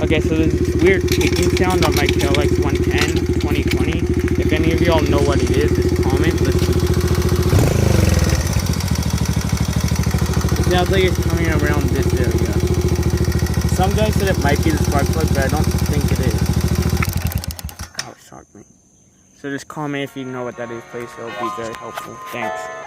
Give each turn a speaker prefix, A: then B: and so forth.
A: Okay, so there's this weird ticking sound on my klx110 2020. If any of y'all know what it is, just comment. Listen. It sounds like it's coming around this area. Some guy said it might be the spark plug, but I don't think it is. Oh, it shocked me. So just comment if you know what that is, please. It'll be very helpful. Thanks.